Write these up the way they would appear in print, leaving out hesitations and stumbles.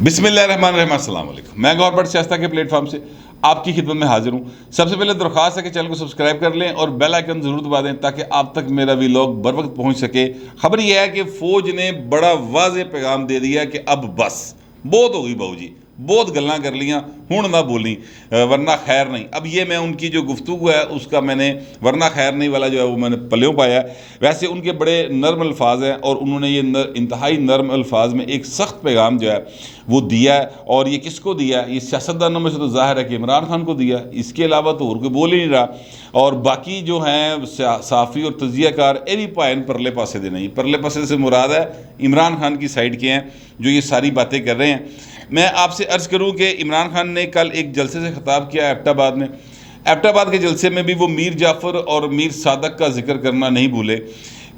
बिस्मिल्लाहिर्रहमानिर्रहीम, अस्सलाम वालेकुम। मैं गौर बट सियासत के प्लेटफॉर्म से आपकी खिदमत में हाजिर हूँ। सबसे पहले दरख्वास्त है कि चैनल को सब्सक्राइब कर लें और बेल आइकन ज़रूर दबा दें ताकि आप तक मेरा व्लॉग बर वक्त पहुँच सके। खबर यह है कि फ़ौज ने बड़ा वाज़ेह पैगाम दे दिया कि अब बस बहुत हो गई बाबू जी, बहुत गल्लां कर लियाँ, हुण ना बोली वरना खैर नहीं। अब ये मैं उनकी जो गुफ्तगू है उसका मैंने वरना खैर नहीं वाला जो है वो मैंने पल्यों पाया है। वैसे उनके बड़े नरम अल्फाज हैं और उन्होंने ये इंतहाई नरम अल्फाज में एक सख्त पैगाम जो है वो दिया है। और ये किसको दिया है? ये सियासतदानों में से तो ज़ाहिर है कि इमरान खान को दिया, इसके अलावा तो और कोई बोल ही नहीं रहा। और बाकी जो हैं साफ़ी और तजियाकार एरी पायन परले पासे दे नहीं, परले पासे से मुराद है इमरान खान की साइड के हैं जो ये सारी बातें कर रहे हैं। मैं आपसे अर्ज़ करूं कि इमरान खान ने कल एक जलसे से ख़िताब किया एबटाबाद में। एबटाबाद के जलसे में भी वो मीर जाफ़र और मीर सादक का जिक्र करना नहीं भूले।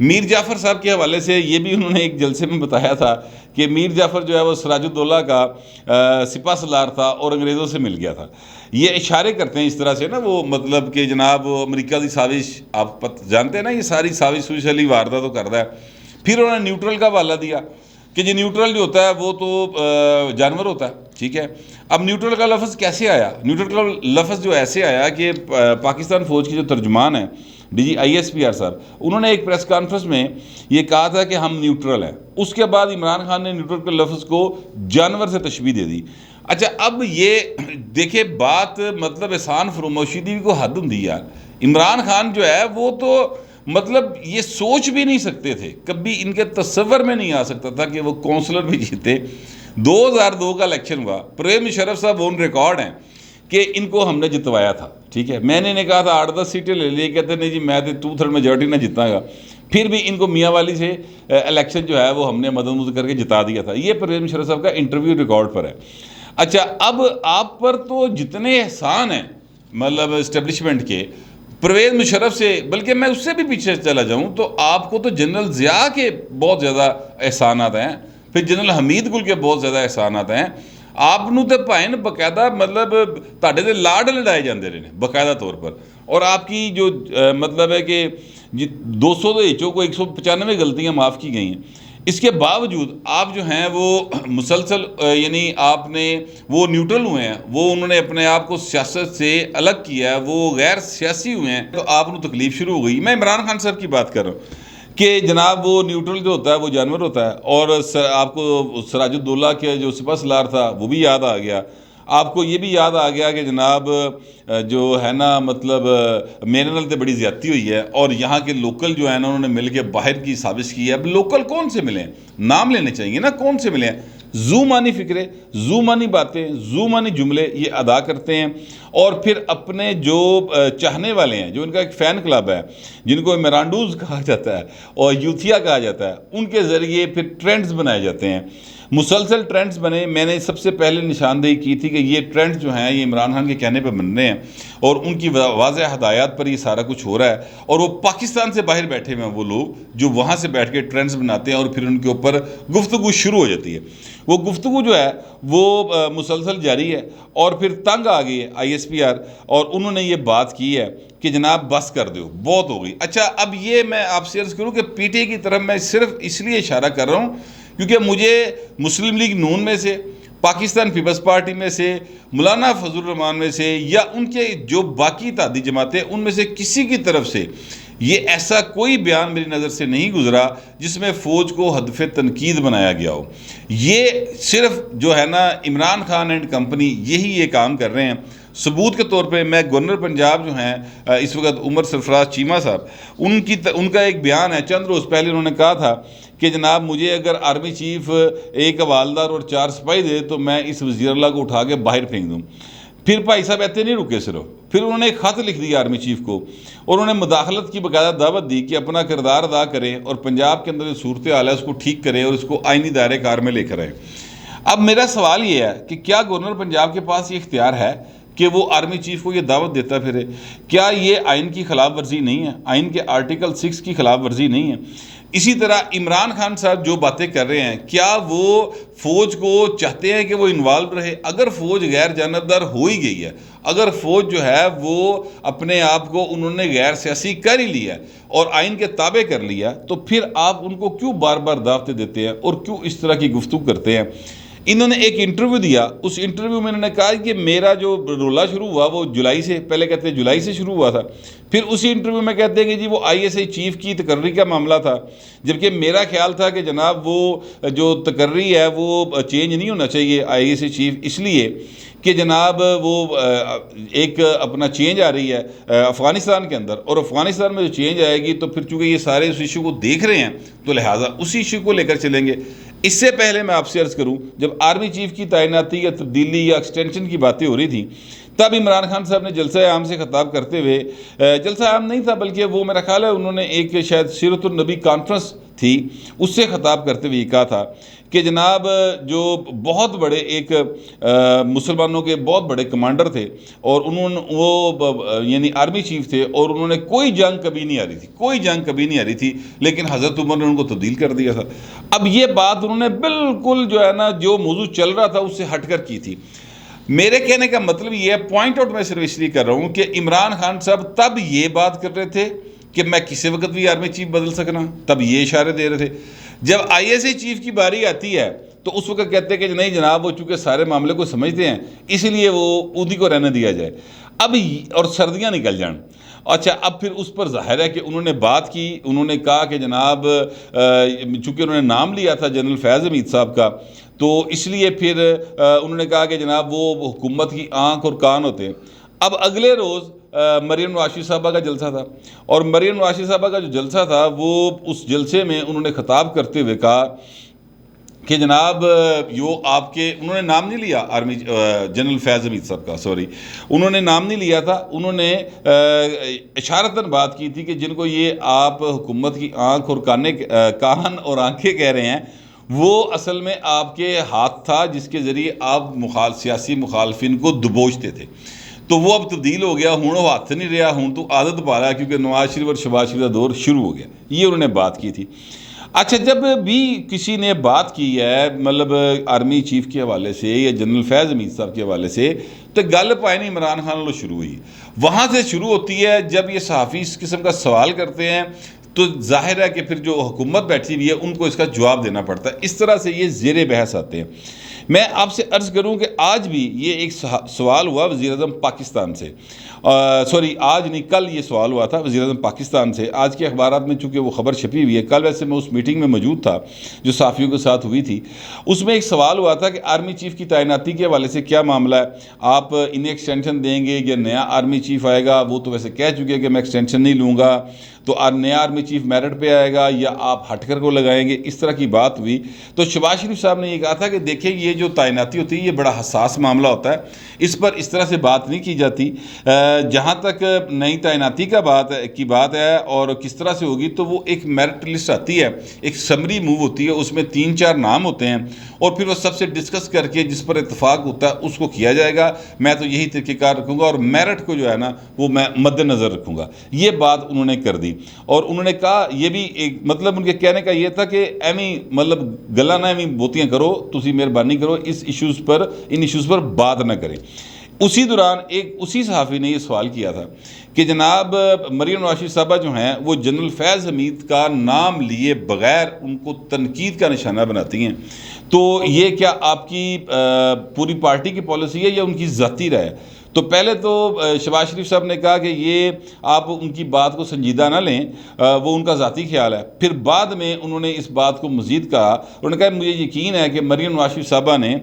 मीर जाफ़र साहब के हवाले से ये भी उन्होंने एक जलसे में बताया था कि मीर जाफ़र जो है वो सिराजुद्दौला का सिपा सलार था और अंग्रेज़ों से मिल गया था। ये इशारे करते हैं इस तरह से ना, वो मतलब कि जनाब अमरीका की साजिश आप जानते हैं ना, ये सारी साजिश वाली वारदात तो करता है। फिर उन्होंने न्यूट्रल का हवाला दिया कि जी न्यूट्रल जो होता है वो तो जानवर होता है, ठीक है। अब न्यूट्रल का लफ्ज़ कैसे आया? न्यूट्रल का लफ्ज़ जो ऐसे आया कि पाकिस्तान फ़ौज की जो तर्जुमान है DGISPR साहब, उन्होंने एक प्रेस कॉन्फ्रेंस में ये कहा था कि हम न्यूट्रल हैं। उसके बाद इमरान खान ने न्यूट्रल के लफ्ज़ को जानवर से तशबीह दे दी। अच्छा, अब ये देखिए बात मतलब एहसान फरोमोशी को हद होंगी यार। इमरान खान जो है वो तो मतलब ये सोच भी नहीं सकते थे, कभी इनके तस्वर में नहीं आ सकता था कि वो काउंसलर भी जीते। 2002 का इलेक्शन हुआ, परवेज़ मुशर्रफ साहब ऑन रिकॉर्ड हैं कि इनको हमने जितवाया था, ठीक है। मैंने इन्हें कहा था 8-10 सीटें ले लिए, कहते नहीं जी मैं तो 2/3 मेजॉरिटी ना जितागा। फिर भी इनको मियाँ वाली से इलेक्शन जो है वो हमने मदद करके जिता दिया था। ये परवेज़ मुशर्रफ साहब का इंटरव्यू रिकॉर्ड पर है। अच्छा, अब आप पर तो जितने एहसान हैं मतलब इस्टेब्लिशमेंट के, परवेज़ मुशर्रफ से, बल्कि मैं उससे भी पीछे चला जाऊं तो आपको तो जनरल ज़िया के बहुत ज़्यादा एहसानात हैं, फिर जनरल हमीद गुल के बहुत ज़्यादा एहसानात हैं। आपनू तो भाएं बाकायदा मतलब तुहाडे दे लाड लड़ाए जाते रहे बाकायदा तौर पर। और आपकी जो मतलब है कि 200 को 195 गलतियाँ माफ़ की गई हैं। इसके बावजूद आप जो हैं वो मुसलसल यानी आपने वो न्यूट्रल हुए हैं, वो उन्होंने अपने आप को सियासत से अलग किया है, वो गैर सियासी हुए हैं, तो आपको तकलीफ़ शुरू हो गई। मैं इमरान खान साहब की बात कर रहा हूँ कि जनाब वो न्यूट्रल जो होता है वो जानवर होता है। और आपको सिराजुद्दौला के जो सिपा सलार था वो भी याद आ गया। आपको ये भी याद आ गया कि जनाब जो है ना मतलब मेरे नाल तो बड़ी ज़्यादती हुई है और यहाँ के लोकल जो है ना उन्होंने मिल के बाहर की साजिश की है। अब लोकल कौन से मिले हैं? नाम लेने चाहिए ना, कौन से मिले हैं? ज़ूमानी फ़िक्रें, ज़ूमानी बातें, ज़ूमानी जुमले ये अदा करते हैं। और फिर अपने जो चाहने वाले हैं, जो इनका एक फ़ैन क्लब है जिनको मेरांडूज़ कहा जाता है और यूथिया कहा जाता है, उनके ज़रिए फिर ट्रेंड्स बनाए जाते हैं, मुसलसल ट्रेंड्स बने। मैंने सबसे पहले निशानदेही की थी कि ये ट्रेंड्स जो हैं ये इमरान खान के कहने पे बन रहे हैं और उनकी वाज़ेह हदायत पर ये सारा कुछ हो रहा है। और वो पाकिस्तान से बाहर बैठे हुए हैं वो लोग जो वहाँ से बैठ के ट्रेंड्स बनाते हैं और फिर उनके ऊपर गुफ्तगू शुरू हो जाती है। वो गुफ्तगू जो है वो मुसलसल जारी है। और फिर तंग आ गई है ISPR और उन्होंने ये बात की है कि जनाब बस कर दो, बहुत हो गई। अच्छा, अब ये मैं आपसे अर्ज़ करूँ कि PTI की तरफ मैं सिर्फ इसलिए इशारा कर रहा हूँ क्योंकि मुझे मुस्लिम लीग नून में से, पाकिस्तान पीपल्स पार्टी में से, मौलाना फजल रहमान में से या उनके जो बाकी इत्तेहादी जमातें उनमें से किसी की तरफ से ये ऐसा कोई बयान मेरी नज़र से नहीं गुजरा जिसमें फ़ौज को हदफ़े तनकीद बनाया गया हो। ये सिर्फ जो है ना इमरान खान एंड कंपनी यही ये काम कर रहे हैं। सबूत के तौर पे मैं गवर्नर पंजाब जो हैं इस वक्त उमर सरफराज चीमा साहब, उनका एक बयान है चंद रोज़ पहले उन्होंने कहा था कि जनाब मुझे अगर आर्मी चीफ एक हवालदार और 4 सिपाही दे तो मैं इस वज़ीर-ए-आला को उठा के बाहर फेंक दूँ। फिर भाई साहब ऐसे नहीं रुके सिर्फ, फिर उन्होंने एक ख़त लिख दिया आर्मी चीफ को और उन्होंने मुदाखलत की बाकायदा दावत दी कि अपना किरदार अदा करें और पंजाब के अंदर जो सूरत हाल है उसको ठीक करें और उसको आइनी दायरे कार में लेकर आएँ। अब मेरा सवाल ये है कि क्या गवर्नर पंजाब के पास ये इख्तियार है कि वो आर्मी चीफ को ये दावत देता फिरे? क्या ये आइन की खिलाफ वर्जी नहीं है? आइन के आर्टिकल 6 की खिलाफ वर्जी नहीं है? इसी तरह इमरान खान साहब जो बातें कर रहे हैं, क्या वो फ़ौज को चाहते हैं कि वो इन्वॉल्व रहे? अगर फ़ौज गैर जानबदार हो ही गई है, अगर फ़ौज जो है वो अपने आप को उन्होंने गैर सियासी कर ही लिया और आइन के ताबे कर लिया, तो फिर आप उनको क्यों बार बार दावतें देते हैं और क्यों इस तरह की गुफ्तगू करते हैं? इन्होंने एक इंटरव्यू दिया, उस इंटरव्यू में इन्होंने कहा कि मेरा जो रोला शुरू हुआ वो जुलाई से, पहले कहते हैं जुलाई से शुरू हुआ था, फिर उसी इंटरव्यू में कहते हैं कि जी वो आईएसआई चीफ की तकर्री का मामला था, जबकि मेरा ख्याल था कि जनाब वो जो तकर्री है वो चेंज नहीं होना चाहिए आईएसआई चीफ, इसलिए कि जनाब वो एक अपना चेंज आ रही है अफ़गानिस्तान के अंदर, और अफ़गानिस्तान में जो चेंज आएगी तो फिर चूँकि ये सारे उस इशू को देख रहे हैं तो लिहाजा उसी इशू को लेकर चलेंगे। इससे पहले मैं आपसे अर्ज़ करूं, जब आर्मी चीफ की तैनाती या तब्दीली या एक्सटेंशन की बातें हो रही थी, तब इमरान खान साहब ने जलसा आम से ख़ताब करते हुए, जलसा आम नहीं था बल्कि वो मेरा ख्याल है उन्होंने एक शायद सीरतुन नबी कॉन्फ्रेंस थी, उससे ख़ताब करते हुए कहा था कि जनाब जो बहुत बड़े एक मुसलमानों के बहुत बड़े कमांडर थे और उन्होंने वो यानी आर्मी चीफ थे और उन्होंने कोई जंग कभी नहीं आ रही थी, कोई जंग कभी नहीं आ रही थी, लेकिन हज़रत उमर ने उनको तब्दील कर दिया था। अब ये बात उन्होंने बिल्कुल जो है ना जो मौजू चल रहा था उससे हटकर की थी। मेरे कहने का मतलब ये है, पॉइंट आउट मैं सिर्फ इसलिए कर रहा हूँ कि इमरान खान साहब तब ये बात कर रहे थे कि मैं किसी वक्त भी आर्मी चीफ बदल सकना, तब ये इशारे दे रहे थे। जब आईएसआई चीफ की बारी आती है तो उस वक्त कहते हैं कि नहीं जनाब वो चूँकि सारे मामले को समझते हैं इसलिए वो उन्हीं को रहने दिया जाए। अब और सर्दियाँ निकल जान, अच्छा अब फिर उस पर जाहिर है कि उन्होंने बात की, उन्होंने कहा कि जनाब चूँकि उन्होंने नाम लिया था जनरल फैज़ हमीद साहब का, तो इसलिए फिर उन्होंने कहा कि जनाब वो हुकूमत की आँख और कान होते हैं। अब अगले रोज़ मरीम नवाज़ साहबा का जलसा था, और मरीम नवाज़ साहबा का जो जलसा था वो उस जलसे में उन्होंने ख़िताब करते हुए कहा कि जनाब यो आपके, उन्होंने नाम नहीं लिया आर्मी जनरल फैज़ हमीद साहब का, सॉरी उन्होंने नाम नहीं लिया था, उन्होंने इशारतन बात की थी कि जिनको ये आप हुकूमत की आँख और कान और आँखें कह रहे हैं वो असल में आपके हाथ था जिसके ज़रिए आप सियासी मुखालफिन को दबोचते थे, तो वो अब तब्दील हो गया, हूँ वो हाथ नहीं रहा, हूँ तो आदत पा रहा है क्योंकि नवाज शरीफ और शहबाज शरीफ का दौर शुरू हो गया। ये उन्होंने बात की थी। अच्छा जब भी किसी ने बात की है मतलब आर्मी चीफ के हवाले से या जनरल फैज़ हमीद साहब के हवाले से, तो गल पाए नहीं इमरान खान वालों शुरू हुई, वहाँ से शुरू होती है। जब ये सहाफ़ी इस किस्म का सवाल करते हैं तो जाहिर है कि फिर जो हुकूमत बैठी हुई है उनको इसका जवाब देना पड़ता है, इस तरह से ये ज़ेरे बहस आते हैं। मैं आपसे अर्ज़ करूं कि आज भी ये एक सवाल हुआ वज़ीर-ए-आज़म पाकिस्तान से, सॉरी आज नहीं कल ये सवाल हुआ था वज़ीर-ए-आज़म पाकिस्तान से। आज के अखबारात में चूँकि वो ख़बर छपी हुई है, कल वैसे मैं उस मीटिंग में मौजूद था जो सहाफ़ियों के साथ हुई थी, उसमें एक सवाल हुआ था कि आर्मी चीफ़ की तैनाती के हवाले से क्या मामला है, आप इन्हें एक्सटेंशन देंगे या नया आर्मी चीफ़ आएगा। वो तो वैसे कह चुके हैं कि मैं एक्सटेंशन नहीं लूँगा, तो नया आर्मी चीफ मेरिट पे आएगा या आप हटकर को लगाएंगे, इस तरह की बात हुई। तो शहबाज शरीफ साहब ने ये कहा था कि देखिए ये जो तैनाती होती है ये बड़ा हसास मामला होता है, इस पर इस तरह से बात नहीं की जाती। जहाँ तक नई तैनाती की बात है और किस तरह से होगी, तो वो एक मेरिट लिस्ट आती है, एक समरी मूव होती है, उसमें 3-4 नाम होते हैं और फिर वो सबसे डिस्कस करके जिस पर इतफाक़ होता है उसको किया जाएगा। मैं तो यही तरीक़ेकार रखूँगा और मेरिट को जो है ना वो मैं मद्देनज़र रखूँगा। ये बात उन्होंने कर दी और उन्होंने कहा ये भी एक मतलब उनके कहने का ये था कि एवी मतलब गला ना एवी बोतियाँ करो, तुसी मेहरबानी करो इन इश्यूज़ पर बात ना करें। उसी दौरान उसी सहाफ़ी ने ये सवाल किया था कि जनाब मरीम नवाज़ साहबा जो हैं वो जनरल फैज़ हमीद का नाम लिए बग़ैर उनको तनकीद का निशाना बनाती हैं, तो ये क्या आपकी पूरी पार्टी की पॉलिसी है या उनकी ज़ाती राय है? तो पहले तो शहबाज शरीफ साहब ने कहा कि ये आप उनकी बात को संजीदा ना लें, वो उनका ज़ाती ख्याल है। फिर बाद में उन्होंने इस बात को मज़ीद कहा, उन्होंने कहा मुझे यकीन है कि मरीम नवाज़ साहबा ने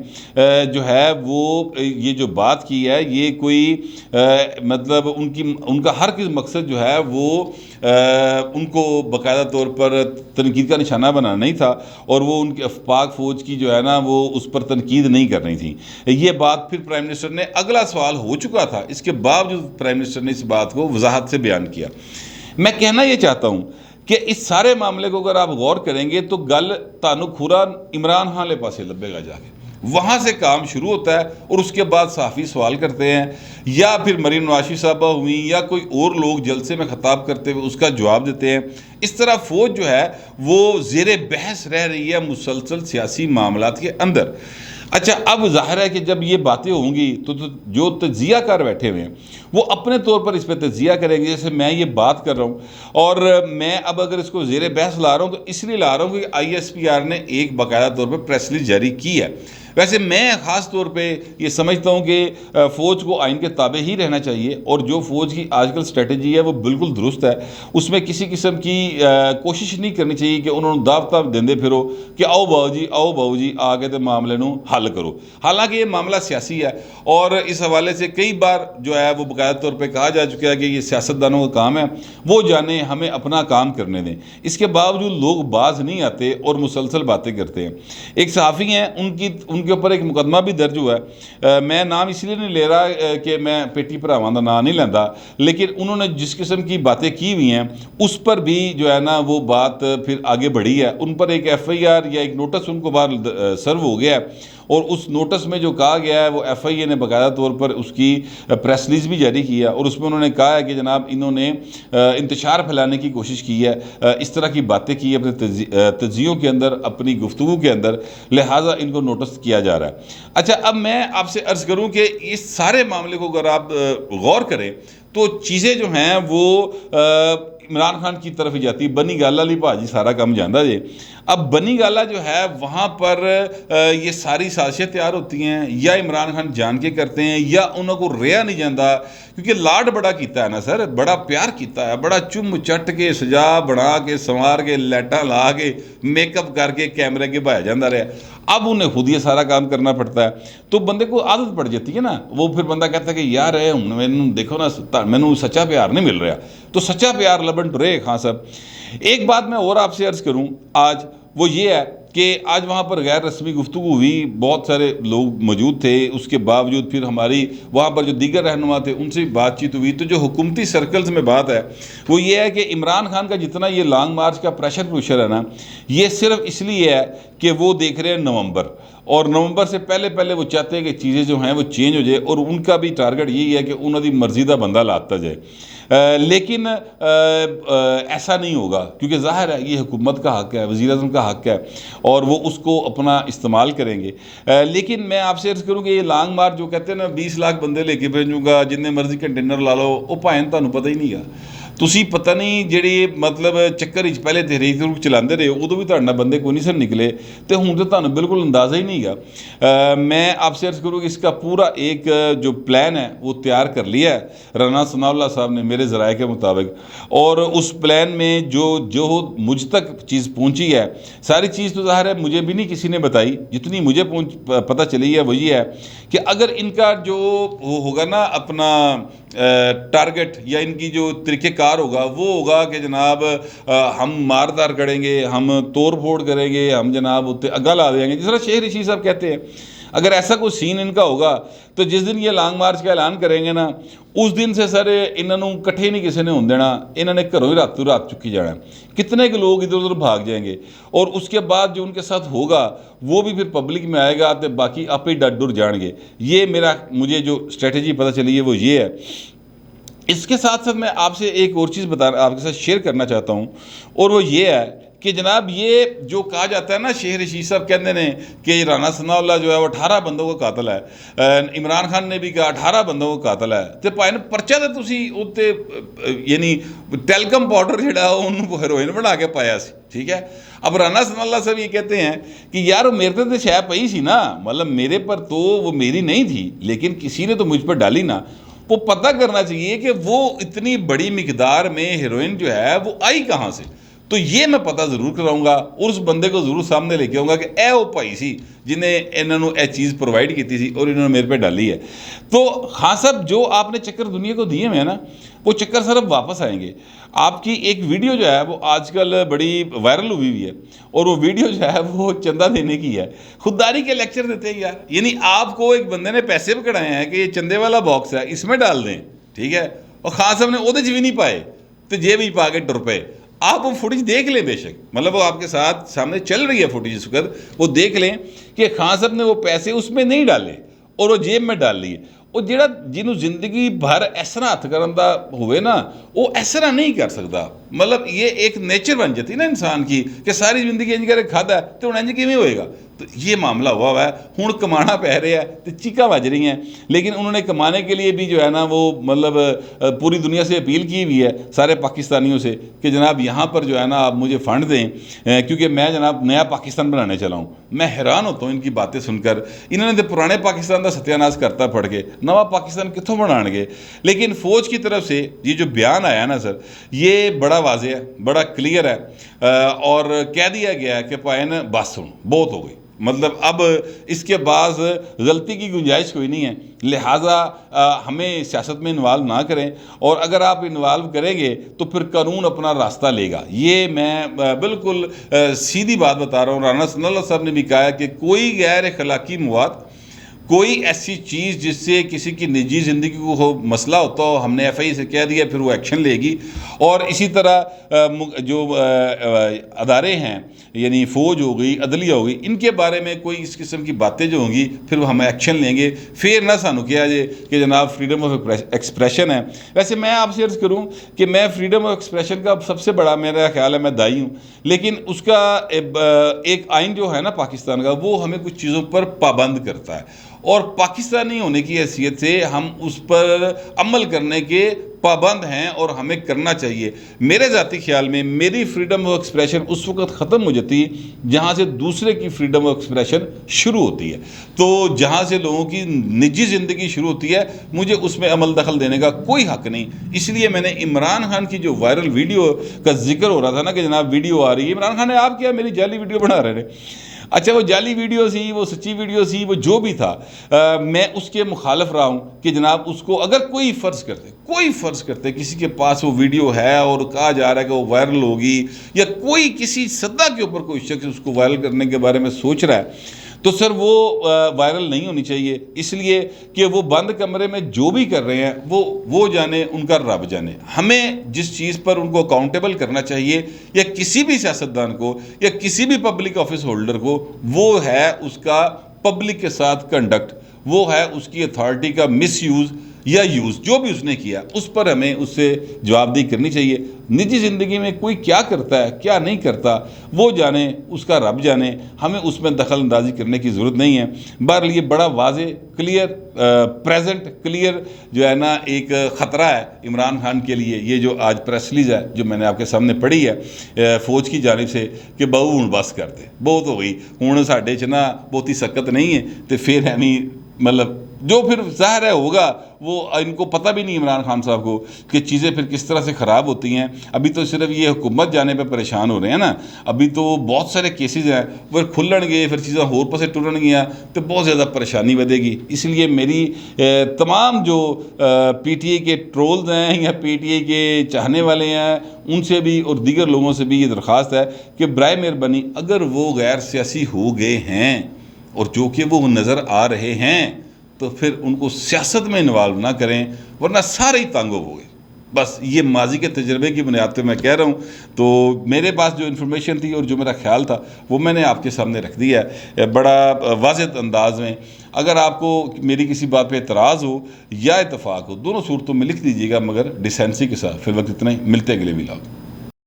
जो है वो ये जो बात की है ये कोई मतलब उनका हर किस मकसद जो है वो उनको बाकायदा तौर पर तनकीद का निशाना बनाना नहीं था और वो उनके पाक फ़ौज की जो है ना वो उस पर तनकीद नहीं करनी थी। ये बात फिर प्राइम मिनिस्टर ने, अगला सवाल हो चुका था, इसके बावजूद प्राइम मिनिस्टर ने इस बात को वजाहत से बयान किया। मैं कहना ये चाहता हूँ कि इस सारे मामले को अगर आप गौर करेंगे तो गल तानू खुरा इमरान खान ले पासे लभेगा जाके, वहाँ से काम शुरू होता है और उसके बाद सहाफ़ी सवाल करते हैं या फिर मरीम नवाज़ साहबा हुई या कोई और लोग जलसे में ख़िताब करते हुए उसका जवाब देते हैं। इस तरह फ़ौज जो है वो ज़ेरे बहस रह रही है मुसलसल सियासी मामलात के अंदर। अच्छा अब ज़ाहिर है कि जब ये बातें होंगी तो जो तजिया कर बैठे हुए हैं वो अपने तौर पर इस पर तजिया करेंगे, जैसे मैं ये बात कर रहा हूँ और मैं अब अगर इसको ज़ेरे बहस ला रहा हूँ तो इसलिए ला रहा हूँ कि ISPR ने एक बाकायदा तौर पर प्रेस रिलीज जारी की है वैसे मैं ख़ास तौर पे ये समझता हूँ कि फ़ौज को आइन के ताबे ही रहना चाहिए, और जो फ़ौज की आजकल स्ट्रेटजी है वो बिल्कुल दुरुस्त है। उसमें किसी किस्म की कोशिश नहीं करनी चाहिए कि उन्होंने दावता देंदे फिरो कि आओ बाबू जी आके तो मामले नू हल करो। हालांकि ये मामला सियासी है, और इस हवाले से कई बार जो है वो बाकायदा तौर पर कहा जा चुका है कि ये सियासतदानों का काम है, वो जाने, हमें अपना काम करने दें। इसके बावजूद लोग बाज नहीं आते और मुसलसल बातें करते हैं। एक सहाफ़ी हैं, उनके ऊपर एक मुकदमा भी दर्ज हुआ है। मैं नाम इसलिए नहीं ले रहा कि मैं पेटी भरावां दा नाम नहीं लेंदा, लेकिन उन्होंने जिस किस्म की बातें की हुई हैं उस पर भी जो है ना वो बात फिर आगे बढ़ी है। उन पर एक FIR या एक नोटिस उनको बाहर सर्व हो गया है, और उस नोटिस में जो कहा गया है वो FIA ने बाकायदा तौर पर उसकी प्रेस रिलीज भी जारी किया, और उसमें उन्होंने कहा है कि जनाब इन्होंने इंतशार फैलाने की कोशिश की है, इस तरह की बातें की अपने तज्जियों के अंदर, अपनी गुफ्तगू के अंदर, लिहाजा इनको नोटिस किया जा रहा है। अच्छा, अब मैं आपसे अर्ज़ करूं कि इस सारे मामले को अगर आप गौर करें तो चीज़ें जो हैं वो इमरान खान की तरफ ही जाती। बनी गाला ली भाजी सारा काम जानता जे। अब बनी गाला जो है वहाँ पर ये सारी साजिशें तैयार होती हैं, या इमरान खान जान के करते हैं या उनको रिहा नहीं जाता, क्योंकि लाड बड़ा किया है ना सर, बड़ा प्यार किया है, बड़ा चुम चट के सजा बना के संवार के लाइटां ला के मेकअप करके कैमरे के बहाया जाता रहा। अब उन्हें खुद ये सारा काम करना पड़ता है, तो बंदे को आदत पड़ जाती है ना। वो फिर बंदा कहता है कि यार हूँ मैनू देखो ना, मैनू सच्चा प्यार नहीं मिल रहा, तो सच्चा प्यार लबन टुरे खां साहब। एक बात मैं और आपसे अर्ज़ करूँ आज, वो ये है कि आज वहाँ पर गैर रस्मी गुफ्तगू हुई, बहुत सारे लोग मौजूद थे, उसके बावजूद फिर हमारी वहाँ पर जो दीगर रहनुमा थे उनसे भी बातचीत हुई। तो जो हुकूमती सर्कल्स में बात है वो ये है कि इमरान खान का जितना ये लॉन्ग मार्च का प्रेशर है ना, ये सिर्फ इसलिए है कि वो देख रहे हैं नवंबर, और नवंबर से पहले पहले वो चाहते हैं कि चीज़ें जो हैं वो चेंज हो जाए, और उनका भी टारगेट यही है कि उन्होंने मर्जी का बंदा लाता जाए। लेकिन ऐसा नहीं होगा, क्योंकि ज़ाहिर है ये हुकूमत का हक़ है, वज़ीर-ए-आज़म का हक़ है, और वो उसको अपना इस्तेमाल करेंगे। लेकिन मैं आपसे अर्ज़ करूँ कि ये लॉन्ग मार्च जो कहते हैं ना 20 लाख बंदे लेके भेजूँगा, जिन्ने मर्जी कंटेनर ला लो, वो भाएं तुहानू पता ही नहीं है। ਤੁਸੀਂ पता नहीं ਜਿਹੜੀ मतलब ਚੱਕਰ ਵਿੱਚ ਪਹਿਲੇ ਤਹਿਰੀਕ ਰੂਕ ਚਲਾਉਂਦੇ ਰਹੇ ਉਦੋਂ भी ਤੁਹਾਡੇ ਨਾਲ ਬੰਦੇ ਕੋਈ नहीं सर निकले, तो हूँ तो ਤੁਹਾਨੂੰ बिल्कुल अंदाज़ा ही नहीं गा। मैं आपसे अर्ज़ करूँ कि इसका पूरा एक जो प्लान है वो तैयार कर लिया है राना सनाउल्लाह साहब ने मेरे ज़राए के मुताबिक, और उस प्लान में जो मुझ तक चीज़ पहुँची है, सारी चीज़ तो ज़ाहिर है मुझे भी नहीं किसी ने बताई, जितनी मुझे पता चली है वो ये है कि अगर इनका जो होगा ना अपना टारगेट या इनकी जो तरीक़ेकार होगा वो होगा कि जनाब हम मारदार करेंगे, हम तोड़ फोड़ करेंगे, हम जनाब उत्ते अग्गा ला देंगे, जिस तरह शेख रशीद साहब कहते हैं। अगर ऐसा कोई सीन इनका होगा तो जिस दिन ये लॉन्ग मार्च का ऐलान करेंगे ना, उस दिन से सर इन्होंने कट्ठे नहीं किसी ने होने देना, इन्होंने घरों ही रातों रात चुकी जाना। कितने के लोग इधर उधर भाग जाएंगे, और उसके बाद जो उनके साथ होगा वो भी फिर पब्लिक में आएगा, तो बाकी आप ही डर डुर जाएंगे। ये मुझे जो स्ट्रेटजी पता चली है वो ये है। इसके साथ साथ मैं आपसे एक और चीज़ आपके साथ शेयर करना चाहता हूँ, और वो ये है कि जनाब ये जो कहा जाता है ना, शेख रशीद साहब कहते हैं कि राना सनाउल्लाह जो है वो 18 बंदों का कातिल है, इमरान खान ने भी कहा 18 बंदों का कातिल है, तो भाई परचा तो तुसी उत्ते यानी टेलकम पाउडर जिहड़ा उन्होंने हेरोइन बना के पाया सी, ठीक है। अब राना सनाउल्लाह साहब ये कहते हैं कि यार मेरे तो शय पई सी ना, मतलब मेरे पर तो वो मेरी नहीं थी, लेकिन किसी ने तो मुझ पर डाली ना। वो पता करना चाहिए कि वो इतनी बड़ी मिकदार में हेरोइन जो है वो आई कहाँ से, तो ये मैं पता ज़रूर कराऊंगा, और उस बंदे को ज़रूर सामने लेके आऊँगा कि ए वो भाई सी जिन्हें इन्होंने ये चीज़ प्रोवाइड की थी और इन्होंने मेरे पे डाली है। तो हाँ साहब, जो आपने चक्कर दुनिया को दिए हुए हैं ना, वो चक्कर सर अब वापस आएंगे। आपकी एक वीडियो जो है वो आजकल बड़ी वायरल हुई हुई है, और वो वीडियो जो है वो चंदा देने की है। खुददारी के लेक्चर देते हैं यार, यानी आपको एक बंदे ने पैसे पकड़ाए हैं कि ये चंदे वाला बॉक्स है, इसमें डाल दें, ठीक है, और खान साहब ने ओदे भी नहीं पाए तो जेब ही पा के टुर पे। आप वो फुटेज देख लें, बेशक मतलब वो आपके साथ सामने चल रही है फुटेज, इस वक्त वो देख लें कि खान साहब ने वो पैसे उसमें नहीं डाले और वो जेब में डाल लिए। और ਜਿਹੜਾ ਜਿਹਨੂੰ ਜ਼ਿੰਦਗੀ ਭਰ ਇਸ ਤਰ੍ਹਾਂ ਹੱਥ ਕਰਨ ਦਾ ਹੋਵੇ ना, वो इस तरह नहीं कर सकता। मतलब ये एक नेचर बन जाती है ना इंसान की कि सारी ज़िंदगी इंज करके खाता है, तो इंज किमें होएगा। तो ये मामला हुआ है। हुण कमाना पै रहा है तो चीका बज रही हैं, लेकिन उन्होंने कमाने के लिए भी जो है ना वो मतलब पूरी दुनिया से अपील की हुई है सारे पाकिस्तानियों से कि जनाब यहाँ पर जो है ना आप मुझे फ़ंड दें, क्योंकि मैं जनाब नया पाकिस्तान बनाने चला हूँ। मैं हैरान होता हूँ इनकी बातें सुनकर। इन्होंने तो पुराने पाकिस्तान का सत्यानाश करता पड़ के नवा पाकिस्तान कितों बनाएंगे। लेकिन फ़ौज की तरफ से ये जो बयान आया ना सर, ये बड़ा वाज़ेह है, बड़ा क्लियर है, और कह दिया गया है कि भाई न बस सुनो बहुत हो गई, मतलब अब इसके बाद गलती की गुंजाइश कोई नहीं है, लिहाजा हमें सियासत में इन्वॉल्व ना करें, और अगर आप इन्वॉल्व करेंगे तो फिर कानून अपना रास्ता लेगा। ये मैं बिल्कुल सीधी बात बता रहा हूँ। राना सनाउल्लाह साहब ने भी कहा है कि कोई गैर अखलाकी मवाद, कोई ऐसी चीज़ जिससे किसी की निजी ज़िंदगी को हो मसला होता हो, हमने FI से कह दिया, फिर वो एक्शन लेगी। और इसी तरह जो अदारे हैं यानी फ़ौज हो गई, अदलिया हो गई, इनके बारे में कोई इस किस्म की बातें जो होंगी फिर वो हम एक्शन लेंगे। फिर ना सानू किया जाए कि जनाब फ्रीडम ऑफ एक्सप्रेशन है। वैसे मैं आपसे अर्ज़ करूँ कि मैं फ्रीडम ऑफ एक्सप्रेशन का सबसे बड़ा मेरा ख्याल है मैं दाई हूँ, लेकिन उसका एक आइन जो है ना पाकिस्तान का, वो हमें कुछ चीज़ों पर पाबंद करता है, और पाकिस्तानी होने की हैसियत से हम उस पर अमल करने के पाबंद हैं और हमें करना चाहिए। मेरे ज़ाती ख्याल में मेरी फ्रीडम ऑफ एक्सप्रेशन उस वक्त ख़त्म हो जाती है जहाँ से दूसरे की फ्रीडम ऑफ एक्सप्रेशन शुरू होती है। तो जहाँ से लोगों की निजी ज़िंदगी शुरू होती है, मुझे उसमें अमल दखल देने का कोई हक़ नहीं। इसलिए मैंने इमरान खान की जो वायरल वीडियो का जिक्र हो रहा था ना कि जनाब वीडियो आ रही है, इमरान खान ने आप क्या मेरी जाली वीडियो बना रहे हैं। अच्छा, वो जाली वीडियो सी, वो सच्ची वीडियो सी, वो जो भी था, मैं उसके मुखालफ रहा हूँ कि जनाब उसको अगर कोई फ़र्ज़ करते किसी के पास वो वीडियो है और कहा जा रहा है कि वो वायरल होगी, या कोई किसी सदा के ऊपर कोई शख्स उसको वायरल करने के बारे में सोच रहा है, तो सर वो वायरल नहीं होनी चाहिए। इसलिए कि वो बंद कमरे में जो भी कर रहे हैं वो जाने, उनका रब जाने। हमें जिस चीज़ पर उनको अकाउंटेबल करना चाहिए, या किसी भी सियासतदान को या किसी भी पब्लिक ऑफिस होल्डर को, वो है उसका पब्लिक के साथ कंडक्ट, वो है उसकी अथॉरिटी का मिसयूज़ या यूज़, जो भी उसने किया उस पर हमें उससे जवाबदेही करनी चाहिए। निजी ज़िंदगी में कोई क्या करता है क्या नहीं करता वो जाने, उसका रब जाने, हमें उसमें दखल अंदाजी करने की ज़रूरत नहीं है। बहरहाल ये बड़ा वाज़े क्लियर प्रेजेंट क्लियर जो है ना एक ख़तरा है इमरान खान के लिए। ये जो आज प्रेस रिलीज़ है जो मैंने आपके सामने पढ़ी है फ़ौज की जानिब से कि बहू हुण बस कर दे, बहुत हो गई, हुण साडे च ना बहुती सकत नहीं है, तो फिर है नहीं, मतलब जो फिर ज़ाहिर है होगा, वो इनको पता भी नहीं इमरान खान साहब को कि चीज़ें फिर किस तरह से ख़राब होती हैं। अभी तो सिर्फ ये हुकूमत जाने पे परेशान हो रहे हैं ना, अभी तो बहुत सारे केसेस हैं, फिर खुलणगे, फिर चीज़ें होर पासे टुरनगियाँ तो बहुत ज़्यादा परेशानी बढ़ेगी। इसलिए मेरी तमाम जो PTI के ट्रोल्स हैं या PTI के चाहने वाले हैं उनसे भी और दीगर लोगों से भी ये दरख्वास्त है कि बराए मेहरबानी अगर वो गैर सियासी हो गए हैं और जो कि वो नज़र आ रहे हैं, तो फिर उनको सियासत में इन्वॉल्व ना करें, वरना सारे ही तंग हो गए। बस ये माजी के तजर्बे की बुनियाद पर मैं कह रहा हूँ। तो मेरे पास जो इन्फॉर्मेशन थी और जो मेरा ख्याल था वो मैंने आपके सामने रख दिया है बड़ा वाज़ेह अंदाज में। अगर आपको मेरी किसी बात पे एतराज़ हो या इत्तफाक हो, दोनों सूरतों में लिख दीजिएगा, मगर डिसेंसी के साथ। फिर वक्त इतना ही, मिलते अगले व्लॉग।